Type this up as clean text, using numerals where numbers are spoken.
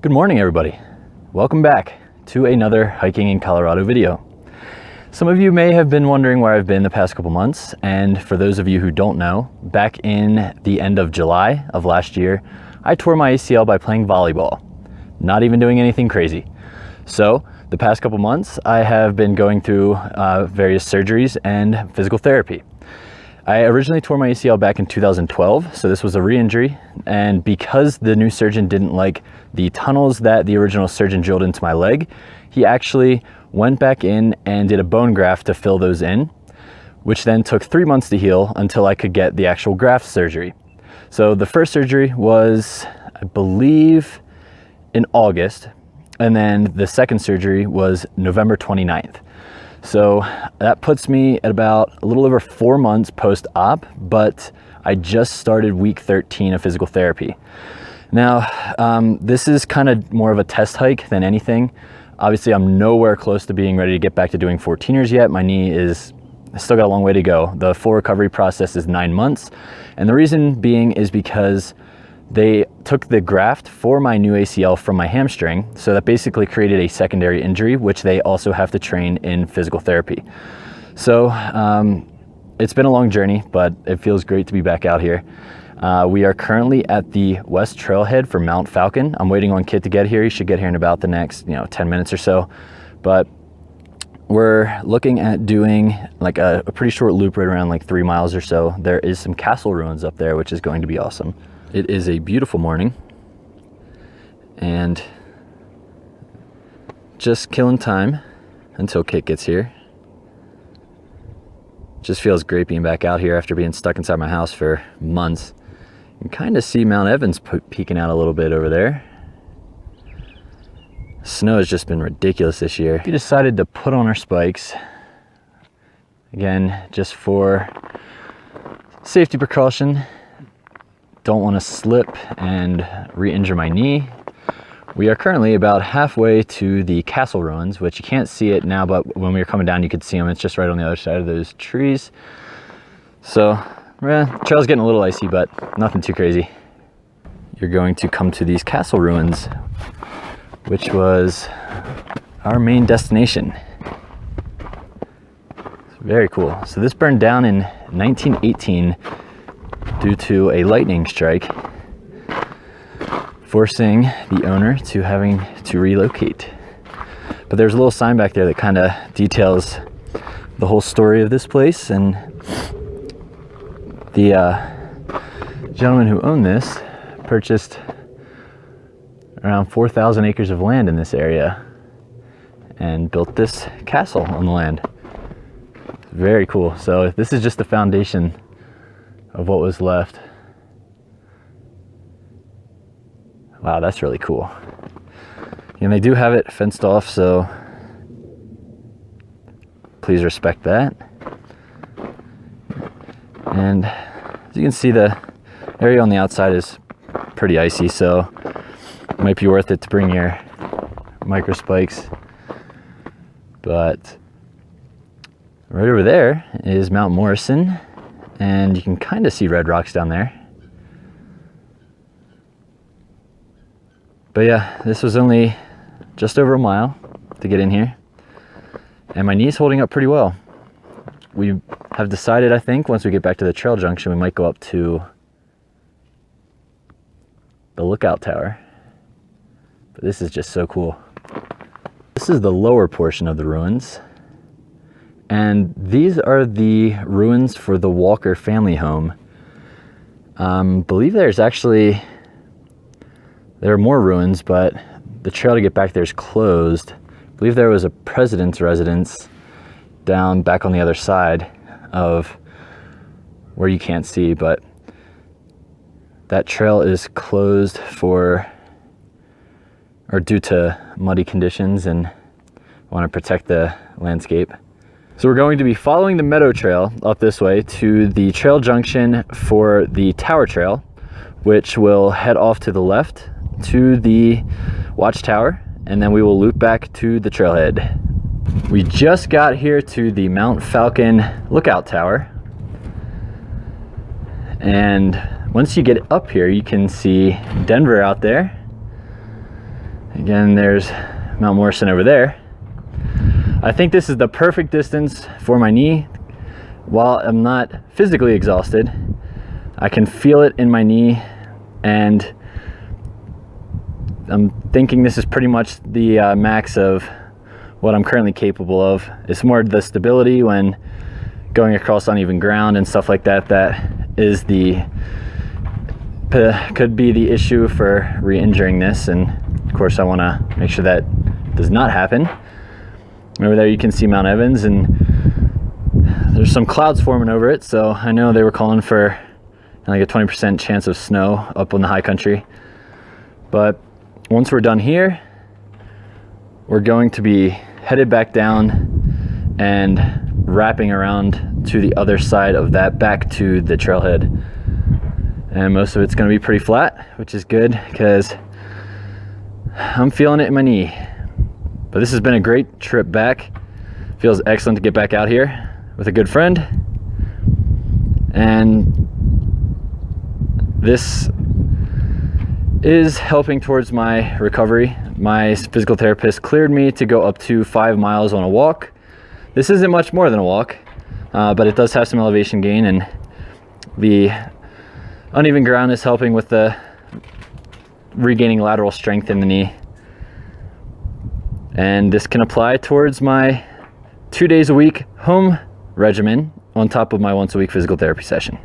Good morning, everybody. Welcome back to another hiking in Colorado video. Some of you may have been wondering where I've been the past couple months, and for those of you who don't know, back in the end of July of last year, I tore my ACL by playing volleyball, not even doing anything crazy. So the past couple months, I have been going through various surgeries and physical therapy. I originally tore my ACL back in 2012, so this was a re-injury, and because the new surgeon didn't like the tunnels that the original surgeon drilled into my leg, he actually went back in and did a bone graft to fill those in, which then took 3 months to heal until I could get the actual graft surgery. So the first surgery was, I believe, in August, and then the second surgery was November 29th. So that puts me at about a little over 4 months post-op, but I just started week 13 of physical therapy. Now, this is kind of more of a test hike than anything. Obviously, I'm nowhere close to being ready to get back to doing 14ers yet. My knee is still got a long way to go. The full recovery process is 9 months. And the reason being is because they took the graft for my new ACL from my hamstring, so that basically created a secondary injury, which they also have to train in physical therapy. So it's been a long journey, but it feels great to be back out here. We are currently at the West Trailhead for Mount Falcon. I'm waiting on Kit to get here. He should get here in about the next 10 minutes or so. But we're looking at doing like a pretty short loop right around like 3 miles or so. There is some castle ruins up there, which is going to be awesome. It is a beautiful morning and just killing time until Kit gets here. Just feels great being back out here after being stuck inside my house for months. You can kind of see Mount Evans peeking out a little bit over there. Snow has just been ridiculous this year. We decided to put on our spikes, again, just for safety precaution. Don't want to slip and re-injure my knee. We are currently about halfway to the castle ruins, which you can't see it now, but when we were coming down, you could see them. It's just right on the other side of those trees. So, trail's getting a little icy, but nothing too crazy. You're going to come to these castle ruins, which was our main destination. It's very cool. So this burned down in 1918 due to a lightning strike, forcing the owner to having to relocate. But there's a little sign back there that kind of details the whole story of this place, and the gentleman who owned this purchased around 4,000 acres of land in this area and built this castle on the land. Very cool. So this is just the foundation of what was left. Wow, that's really cool. And they do have it fenced off, so please respect that. And as you can see, the area on the outside is pretty icy, so it might be worth it to bring your micro spikes. But right over there is Mount Morrison, and you can kind of see red rocks down there. But yeah, this was only just over a mile to get in here, and my knee's holding up pretty well. We have decided, I think, once we get back to the trail junction, we might go up to the lookout tower. But this is just so cool. This is the lower portion of the ruins, and these are the ruins for the Walker family home. Believe there are more ruins, but the trail to get back there is closed. I believe there was a president's residence down back on the other side of where you can't see, but that trail is closed due to muddy conditions, and want to protect the landscape. So we're going to be following the meadow trail up this way to the trail junction for the tower trail, which will head off to the left to the watchtower, and then we will loop back to the trailhead. We just got here to the Mount Falcon lookout tower, and once you get up here, you can see Denver out there, Again, there's Mount Morrison over there. I think this is the perfect distance for my knee. While I'm not physically exhausted, I can feel it in my knee, and I'm thinking this is pretty much the max of what I'm currently capable of. It's more the stability when going across uneven ground and stuff like that that is could be the issue for re-injuring this, and of course I want to make sure that does not happen. Over there you can see Mount Evans, and there's some clouds forming over it, so I know they were calling for like a 20% chance of snow up in the high country. But once we're done here, we're going to be headed back down and wrapping around to the other side of that back to the trailhead. And most of it's going to be pretty flat, which is good because I'm feeling it in my knee. But this has been a great trip back. Feels excellent to get back out here with a good friend. And this is helping towards my recovery. My physical therapist cleared me to go up to 5 miles on a walk. This isn't much more than a walk, but it does have some elevation gain, and the uneven ground is helping with the regaining lateral strength in the knee. And this can apply towards my 2 days a week home regimen on top of my once a week physical therapy session.